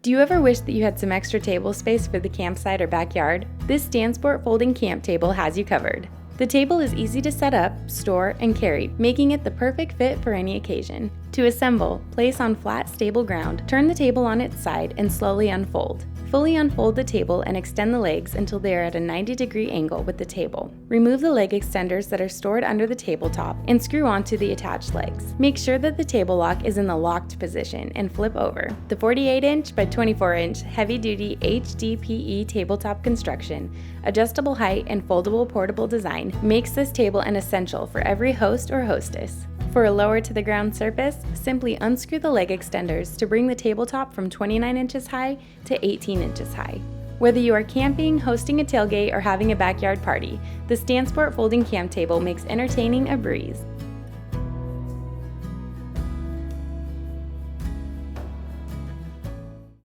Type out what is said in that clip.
Do you ever wish that you had some extra table space for the campsite or backyard? This Stansport Folding Camp Table has you covered. The table is easy to set up, store, and carry, making it the perfect fit for any occasion. To assemble, place on flat, stable ground, turn the table on its side, and slowly unfold. Fully unfold the table and extend the legs until they are at a 90-degree angle with the table. Remove the leg extenders that are stored under the tabletop and screw onto the attached legs. Make sure that the table lock is in the locked position and flip over. The 48-inch by 24-inch heavy-duty HDPE tabletop construction, adjustable height, and foldable portable design makes this table an essential for every host or hostess. For a lower to the ground surface, simply unscrew the leg extenders to bring the tabletop from 29 inches high to 18 inches high. Whether you are camping, hosting a tailgate, or having a backyard party, the Stansport Folding Camp Table makes entertaining a breeze.